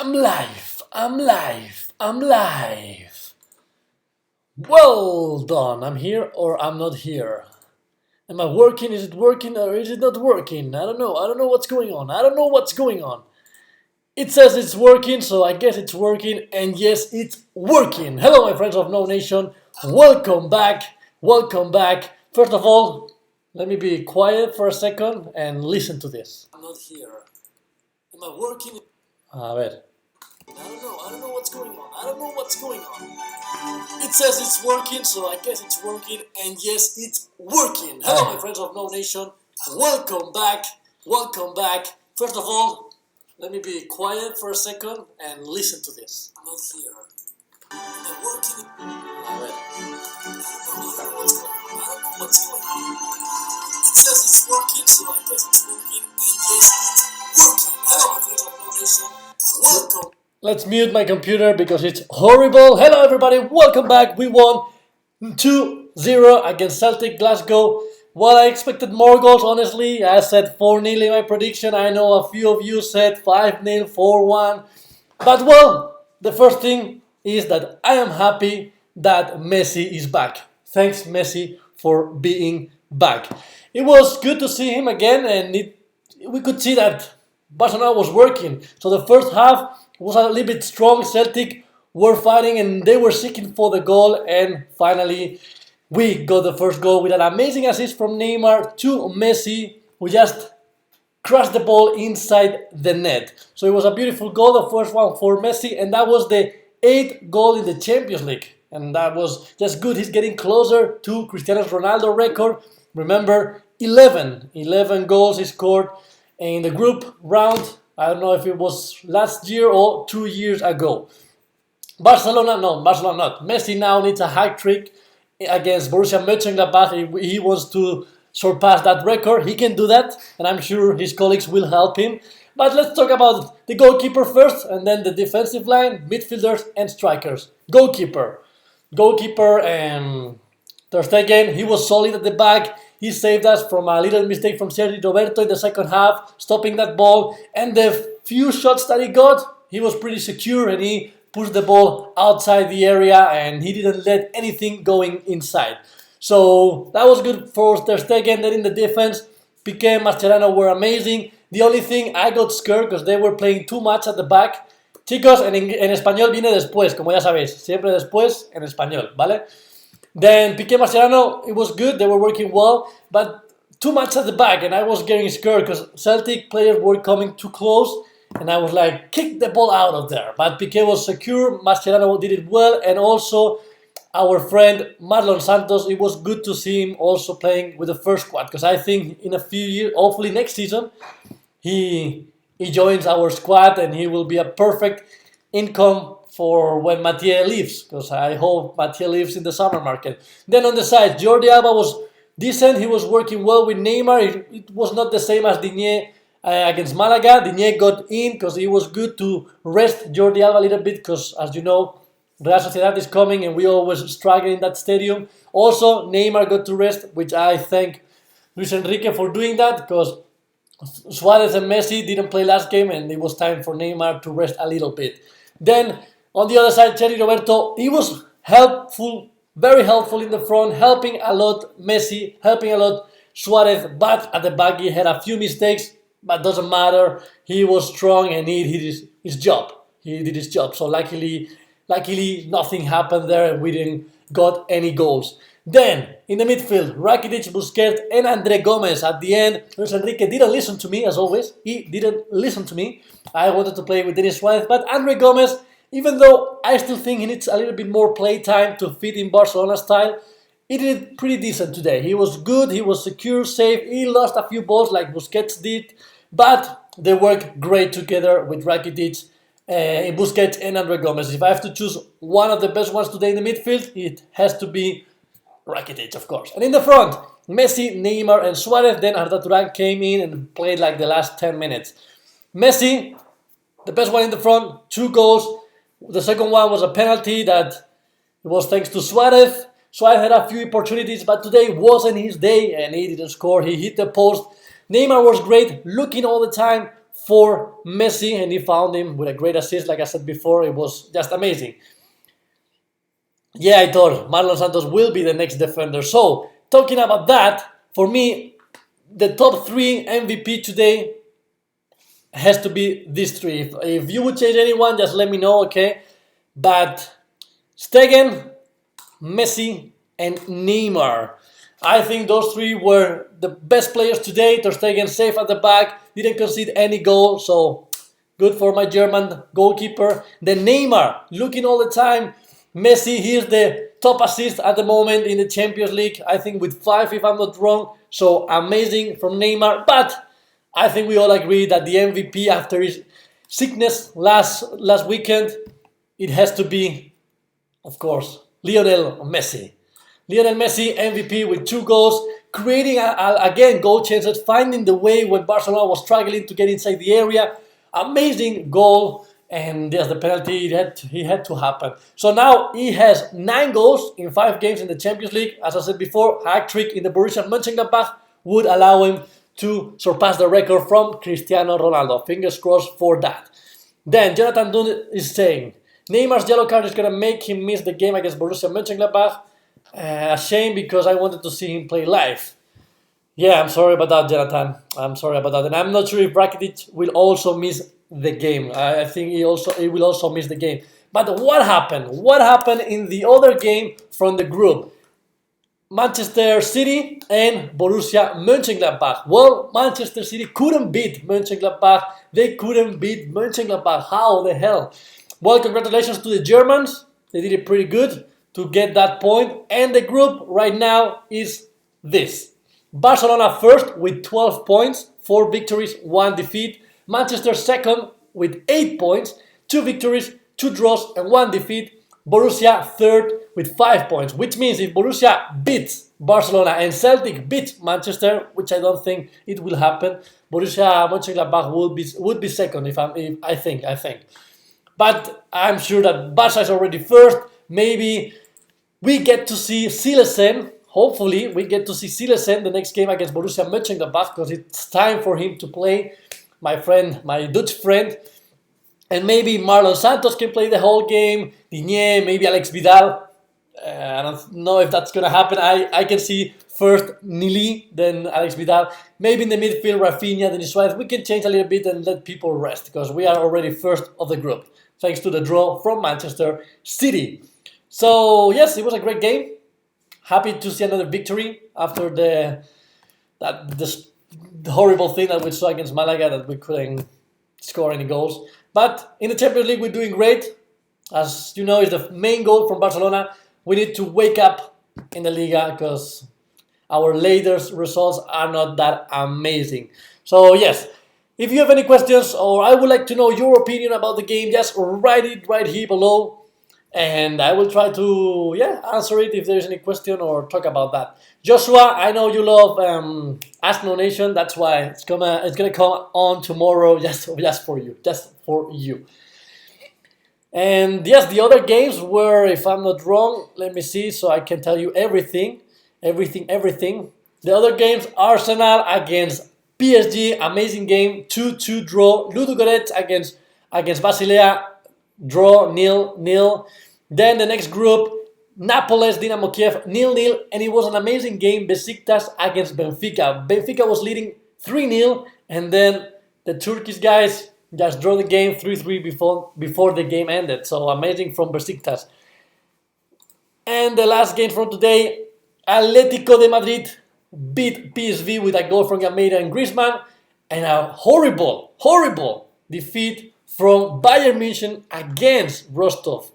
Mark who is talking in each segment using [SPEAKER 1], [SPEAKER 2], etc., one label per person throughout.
[SPEAKER 1] I'm live, I'm live, I'm live. Well done, I'm here or I'm not here. Am I working, is it working or is it not working? I don't know what's going on. It says it's working, so I guess it's working, and yes, it's working. Hello my friends of NouNation, welcome back. First of all, let me be quiet for a second and listen to this. I'm not here. Am I working? A ver. I don't know what's going on. It says it's working, so I guess it's working, and yes, it's working. Hello my friends of NouNation, welcome back. First of all, let me be quiet for a second and listen to this. I'm not here. Am I working? A ver. I don't know what's going on. It says it's working, so I guess it's working, and yes, it's working. Hello my friends of NouNation, welcome. Let's mute my computer because it's horrible. Hello everybody, welcome back. We won 2-0 against Celtic Glasgow. Well, I expected more goals, honestly. I said 4-0 in my prediction. I know a few of you said 5-0, 4-1. But well, the first thing is that I am happy that Messi is back. Thanks Messi for being back. It was good to see him again, and we could see that Barcelona was working. So the first half was a little bit strong. Celtic were fighting and they were seeking for the goal, and finally we got the first goal with an amazing assist from Neymar to Messi, who just crushed the ball inside the net. So it was a beautiful goal, the first one for Messi, and that was the 8th goal in the Champions League, and that was just good. He's getting closer to Cristiano Ronaldo record. Remember, 11 goals he scored in the group round. I don't know if it was last year or 2 years ago. Barcelona not. Messi now needs a hat trick against Borussia Mönchengladbach. He wants to surpass that record. He can do that, and I'm sure his colleagues will help him. But let's talk about the goalkeeper first, and then the defensive line, midfielders, and strikers. Goalkeeper, Ter Stegen, he was solid at the back. He saved us from a little mistake from Sergi Roberto in the second half, stopping that ball. And the few shots that he got, he was pretty secure, and he pushed the ball outside the area, and he didn't let anything going inside. So that was good for Ter Stegen. Then in the defense, Piqué and Mascherano were amazing. The only thing, I got scared because they were playing too much at the back. Chicos, en español viene después, como ya sabéis. Siempre después en español, ¿vale? Then Piqué Mascherano, it was good, they were working well, but too much at the back, and I was getting scared because Celtic players were coming too close, and I was like, kick the ball out of there. But Piqué was secure, Mascherano did it well, and also our friend Marlon Santos, it was good to see him also playing with the first squad, because I think in a few years, hopefully next season, he joins our squad, and he will be a perfect income for when Mathieu leaves, because I hope Mathieu leaves in the summer market. Then on the side, Jordi Alba was decent. He was working well with Neymar. It was not the same as Digne against Malaga. Digne got in because it was good to rest Jordi Alba a little bit, because as you know, Real Sociedad is coming and we always struggle in that stadium. Also, Neymar got to rest, which I thank Luis Enrique for doing that, because Suarez and Messi didn't play last game and it was time for Neymar to rest a little bit. Then on the other side, Sergi Roberto, he was helpful, very helpful in the front, helping a lot Messi, helping a lot Suarez, but at the back he had a few mistakes, but doesn't matter. He was strong and he did his job. So luckily nothing happened there and we didn't got any goals. Then in the midfield, Rakitic, Busquets, and Andre Gomez. At the end, Luis Enrique didn't listen to me, as always. He didn't listen to me. I wanted to play with Denis Suarez, but Andre Gomez, even though I still think he needs a little bit more play time to fit in Barcelona style, he did pretty decent today. He was good, he was secure, safe. He lost a few balls like Busquets did, but they worked great together with Rakitic, Busquets, and Andre Gomez. If I have to choose one of the best ones today in the midfield, it has to be Rakitic, of course. And in the front, Messi, Neymar, and Suarez. Then Arda Turan came in and played like the last 10 minutes. Messi, the best one in the front, 2 goals. The second one was a penalty that was thanks to Suarez. Suarez had a few opportunities, but today wasn't his day and he didn't score. He hit the post. Neymar was great, looking all the time, for Messi, and he found him with a great assist. Like I said before, it was just amazing. Yeah, I thought Marlon Santos will be the next defender. So, talking about that, for me, the top 3 MVP today has to be these 3. If you would change anyone, just let me know, okay? But Stegen, Messi, and Neymar. I think those 3 were the best players today. Ter Stegen safe at the back, didn't concede any goal, so good for my German goalkeeper. Then Neymar, looking all the time. Messi, he is the top assist at the moment in the Champions League, I think with 5 if I'm not wrong. So amazing from Neymar. But I think we all agree that the MVP after his sickness last weekend, it has to be, of course, Lionel Messi. Lionel Messi, MVP with 2 goals, creating again goal chances, finding the way when Barcelona was struggling to get inside the area. Amazing goal, and there's the penalty. He had to happen. So now he has 9 goals in 5 games in the Champions League. As I said before, hat-trick in the Borussia Mönchengladbach would allow him to surpass the record from Cristiano Ronaldo. Fingers crossed for that. Then Jonathan Dunn is saying, Neymar's yellow card is going to make him miss the game against Borussia Mönchengladbach. A shame because I wanted to see him play live. Yeah, I'm sorry about that, Jonathan. I'm sorry about that. And I'm not sure if Rakitic will also miss the game. I think he will also miss the game. But what happened? What happened in the other game from the group? Manchester City and Borussia Mönchengladbach. Well, Manchester City couldn't beat Mönchengladbach. They couldn't beat Mönchengladbach. How the hell? Well, congratulations to the Germans. They did it pretty good to get that point. And the group right now is this. Barcelona first with 12 points, 4 victories, 1 defeat. Manchester second with 8 points, 2 victories, 2 draws, and 1 defeat. Borussia third with 5 points, which means if Borussia beats Barcelona and Celtic beat Manchester, which I don't think it will happen, Borussia Mönchengladbach would be second. I think. But I'm sure that Barca is already first. Maybe we get to see Silesen. Hopefully, we get to see Silesen the next game against Borussia Mönchengladbach because it's time for him to play. My friend, my Dutch friend. And maybe Marlon Santos can play the whole game. Digne, maybe Alex Vidal. I don't know if that's going to happen. I can see first Nili, then Alex Vidal. Maybe in the midfield, Rafinha, then Suarez. We can change a little bit and let people rest because we are already first of the group. Thanks to the draw from Manchester City. So, yes, it was a great game. Happy to see another victory after the horrible thing that we saw against Malaga that we couldn't score any goals. But in the Champions League, we're doing great. As you know, it's the main goal from Barcelona. We need to wake up in the Liga because our latest results are not that amazing. So, yes, if you have any questions or I would like to know your opinion about the game, just write it right here below. And I will try to answer it if there's any question or talk about that. Joshua, I know you love Ask NouNation. That's why it's gonna come on tomorrow just for you. And yes, the other games were, if I'm not wrong, let me see so I can tell you everything. The other games: Arsenal against PSG, amazing game, 2-2 draw. Ludogorets against Basilea, draw 0-0. Then the next group, Nápoles, Dynamo Kiev, 0-0, and it was an amazing game, Besiktas against Benfica. Benfica was leading 3-0, and then the Turkish guys just drew the game 3-3 before the game ended. So amazing from Besiktas. And the last game from today, Atlético de Madrid beat PSV with a goal from Gameira and Griezmann, and a horrible defeat from Bayern München against Rostov.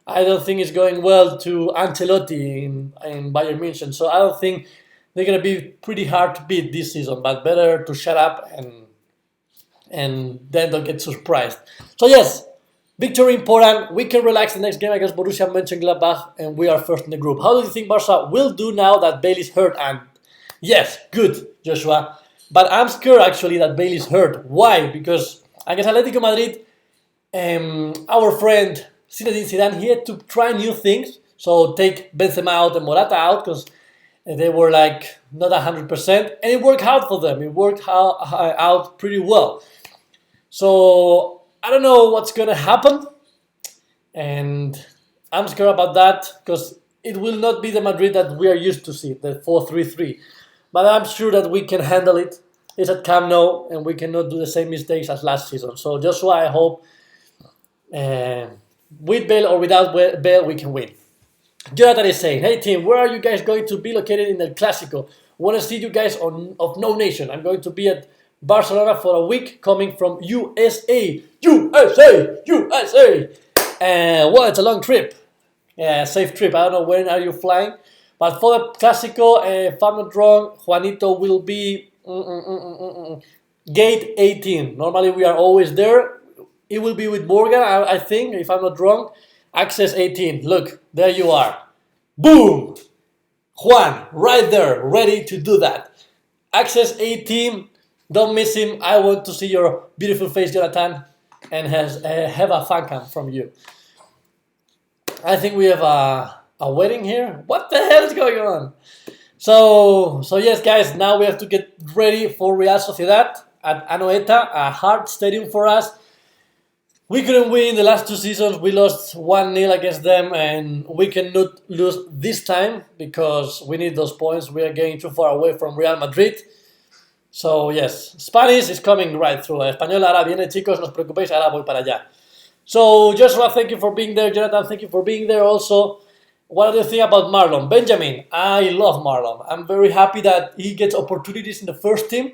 [SPEAKER 1] I don't think it's going well to Ancelotti in Bayern München, so I don't think they're going to be pretty hard to beat this season, but better to shut up and then don't get surprised. So yes, victory important. We can relax the next game against Borussia Mönchengladbach, and we are first in the group. How do you think Barca will do now that Bailey's hurt? And yes, good, Joshua. But I'm scared actually that Bailey's hurt. Why? Because against Atlético Madrid, our friend Zinedine Zidane, he had to try new things. So take Benzema out and Morata out because they were like not 100%. And it worked out for them. It worked out pretty well. So I don't know what's gonna happen, and I'm scared about that because it will not be the Madrid that we are used to see, the 4-3-3. But I'm sure that we can handle it. It's at Camp Nou, and we cannot do the same mistakes as last season. So just why I hope with Bale or without Bale we can win. Jonathan is saying, hey team, where are you guys going to be located in El Clásico? Want to see you guys of NouNation. I'm going to be at Barcelona for a week coming from USA. USA! USA! Well, it's a long trip. Yeah, safe trip. I don't know when are you flying. But for the Clásico, if I'm not wrong, Juanito will be gate 18. Normally we are always there. It will be with Morgan, I think, if I'm not wrong. Access 18. Look, there you are. Boom! Juan, right there, ready to do that. Access 18. Don't miss him. I want to see your beautiful face, Jonathan, and have a fan cam from you. I think we have a wedding here. What the hell is going on? So yes, guys, now we have to get ready for Real Sociedad at Anoeta, a hard stadium for us. We couldn't win the last 2 seasons. We lost 1-0 against them, and we cannot lose this time because we need those points. We are getting too far away from Real Madrid. So yes, Spanish is coming right through. Español ahora viene, chicos, no os preocupéis, ahora voy para allá. So Joshua, thank you for being there. Jonathan, thank you for being there also. What do you think about Marlon? Benjamin, I love Marlon. I'm very happy that he gets opportunities in the first team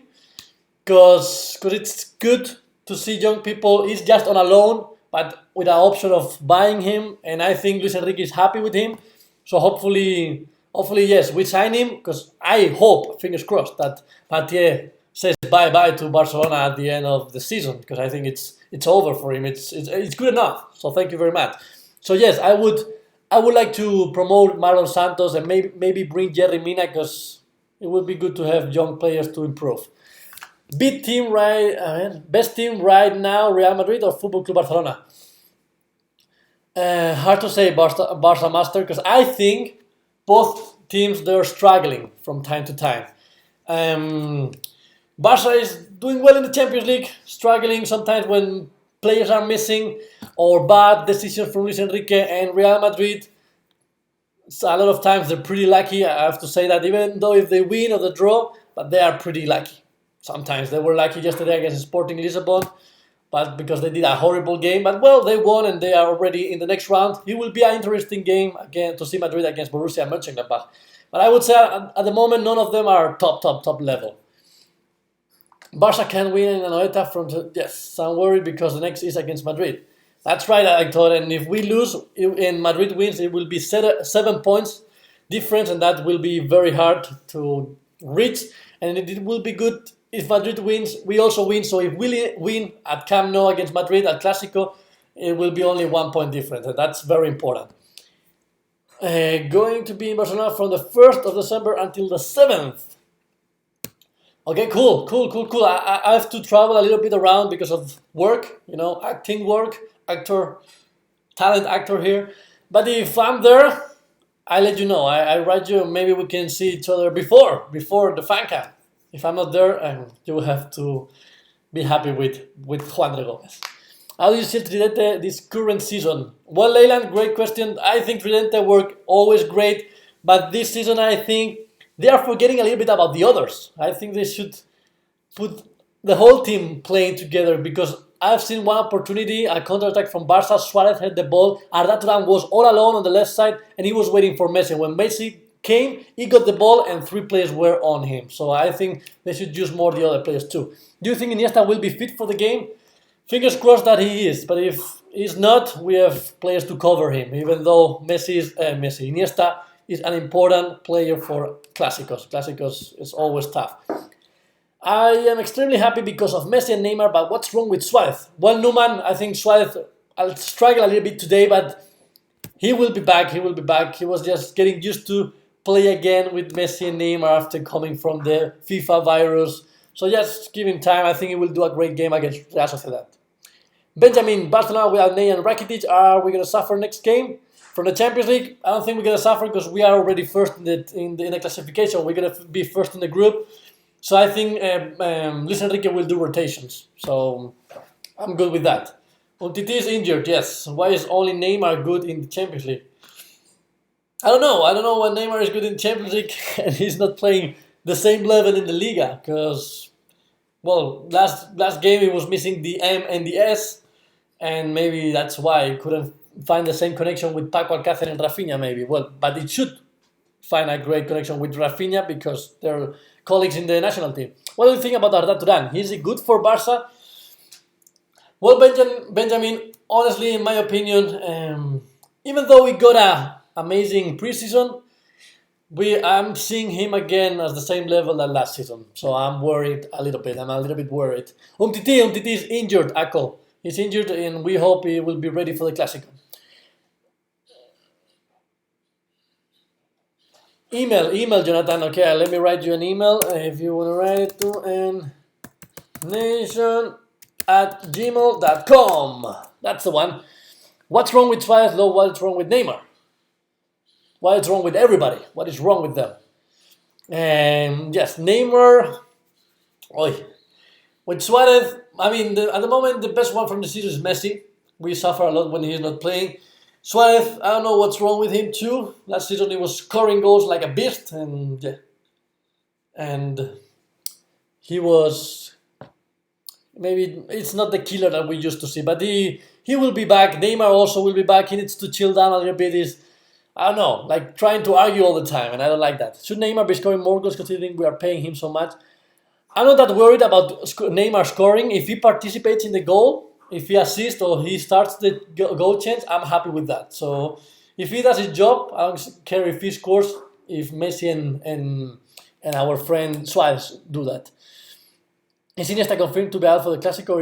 [SPEAKER 1] because it's good to see young people. He's just on a loan, but with an option of buying him, and I think Luis Enrique is happy with him. So hopefully, yes, we sign him because I hope, fingers crossed, that Mathieu says bye-bye to Barcelona at the end of the season because I think it's over for him. It's good enough. So thank you very much. So yes, I would like to promote Marlon Santos and maybe bring Jerry Mina because it would be good to have young players to improve. Best team right now, Real Madrid or Football Club Barcelona? Hard to say, Barca Master, because I think both teams, they're struggling from time to time. Barca is doing well in the Champions League, struggling sometimes when players are missing or bad decisions from Luis Enrique, and Real Madrid, so a lot of times they're pretty lucky. I have to say that, even though if they win or they draw, but they are pretty lucky. Sometimes they were lucky yesterday against Sporting Lisbon, but because they did a horrible game. But well, they won and they are already in the next round. It will be an interesting game again to see Madrid against Borussia Mönchengladbach. But I would say at the moment none of them are top level. Barca can win in Anoeta yes, I'm worried because the next is against Madrid. That's right, I thought. And if we lose and Madrid wins, it will be 7 points difference, and that will be very hard to reach. And it will be good if Madrid wins, we also win. So if we win at Camp Nou against Madrid at Clásico, it will be only 1 point difference, and that's very important. Going to be in Barcelona from the 1st of December until the 7th. Okay, cool. I have to travel a little bit around because of work, acting work, talent actor here. But if I'm there, I let you know. I write you. Maybe we can see each other before the fan camp. If I'm not there, you will have to be happy with Juan de Gomez. How do you see Tridente this current season? Well, Leyland, great question. I think Tridente work always great, but this season I think they are forgetting a little bit about the others. I think they should put the whole team playing together because I've seen one opportunity, a counter-attack from Barca. Suarez had the ball. Arda Turan was all alone on the left side, and he was waiting for Messi. When Messi came, he got the ball, and 3 players were on him. So I think they should use more the other players too. Do you think Iniesta will be fit for the game? Fingers crossed that he is, but if he's not, we have players to cover him, even though Iniesta is an important player for Clásicos. Clásicos is always tough. I am extremely happy because of Messi and Neymar, but what's wrong with Suarez? Well, Numan, I think Suarez will struggle a little bit today, but he will be back. He was just getting used to play again with Messi and Neymar after coming from the FIFA virus. So just give him time. I think he will do a great game against Real Sociedad. Benjamin, Barcelona without Ney and Rakitic, are we going to suffer next game? From the Champions League, I don't think we're going to suffer because we are already first in the classification. We're going to be first in the group. So I think Luis Enrique will do rotations. So I'm good with that. Umtiti is injured, yes. Why is only Neymar good in the Champions League? I don't know. I don't know why Neymar is good in Champions League and he's not playing the same level in the Liga. Because, well, last game he was missing the M and the S, and maybe that's why he couldn't find the same connection with Paco Alcácer and Rafinha. Maybe. Well, but it should find a great connection with Rafinha because they're colleagues in the national team. What do you think about Arda Turan? Is he good for Barca? Well, Benjamin, honestly, in my opinion, even though we got a amazing preseason, I'm seeing him again as the same level as last season. So I'm worried a little bit. I'm a little bit worried. Umtiti is injured, Ako. He's injured and we hope he will be ready for the Clásico. Email, Jonathan. Okay, let me write you an email. If you want to write it to nnation@gmail.com. That's the one. What's wrong with Suarez? No, what's wrong with Neymar? What is wrong with everybody? What is wrong with them? And yes, Neymar. With Suarez, I mean, at the moment, the best one from the season is Messi. We suffer a lot when he's not playing. Suarez, I don't know what's wrong with him too. Last season he was scoring goals like a beast, and he was, maybe it's not the killer that we used to see, but he will be back. Neymar also will be back. He needs to chill down a little bit. I don't know, like trying to argue all the time, and I don't like that. Should Neymar be scoring more goals considering we are paying him so much? I'm not that worried about Neymar scoring. If he participates in the goal, if he assists or he starts the goal change, I'm happy with that. So if he does his job, I don't care if he scores, if Messi and our friend Suarez do that. Is Iniesta confirmed to be out for the Clásico?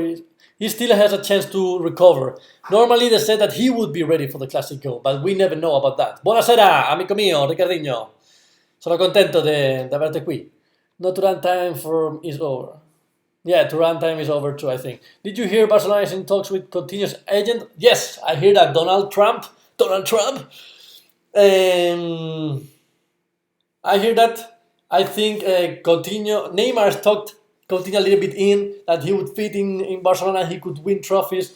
[SPEAKER 1] He still has a chance to recover. Normally they said that he would be ready for the Clásico, but we never know about that. Buonasera, amico mio, Ricardinho. Sono contento di averte qui. No, Turan time is over. Yeah, Turan time is over too, I think. Did you hear Barcelona is in talks with Coutinho's agent? Yes, I hear that. Donald Trump. I hear that. I think Neymar has talked Coutinho a little bit in, that he would fit in Barcelona, he could win trophies.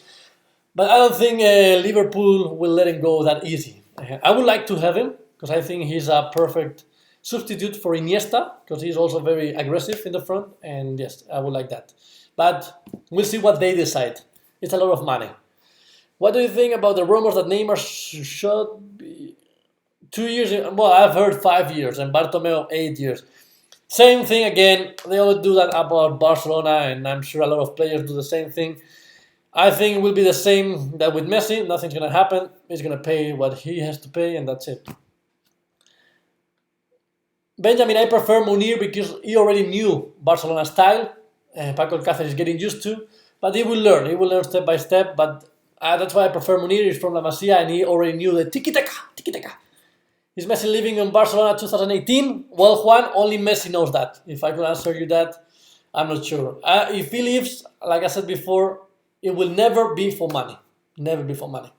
[SPEAKER 1] But I don't think Liverpool will let him go that easy. I would like to have him, because I think he's a perfect substitute for Iniesta, because he's also very aggressive in the front, and yes, I would like that. But we'll see what they decide. It's a lot of money. What do you think about the rumors that Neymar should be 2 years? Well, I've heard 5 years, and Bartomeu 8 years. Same thing again. They always do that about Barcelona, and I'm sure a lot of players do the same thing. I think it will be the same that with Messi. Nothing's going to happen. He's going to pay what he has to pay, and that's it. Benjamin, I prefer Munir because he already knew Barcelona style. Paco Alcácer is getting used to, but he will learn. He will learn step by step, but that's why I prefer Munir. He's from La Masia, and he already knew the tiki-taka. Is Messi leaving in Barcelona 2018? Well, Juan, only Messi knows that. If I could answer you that, I'm not sure. If he leaves, like I said before, it will never be for money. Never be for money.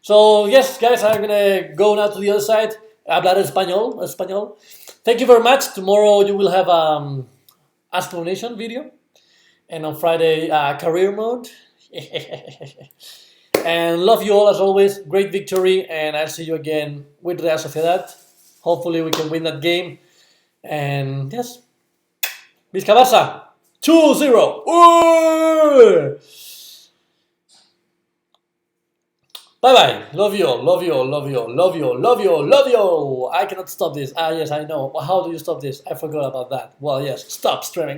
[SPEAKER 1] So, yes, guys, I'm going to go now to the other side. Hablar español. Thank you very much. Tomorrow you will have Ask NouNation video. And on Friday, career mode. And love you all as always. Great victory. And I'll see you again with Real Sociedad. Hopefully we can win that game. And yes. Vizca Barça. 2-0. Bye-bye. Love you all. Love you all. Love you all. Love you all. Love you all. Love you all. I cannot stop this. Yes, I know. How do you stop this? I forgot about that. Well, yes. Stop streaming.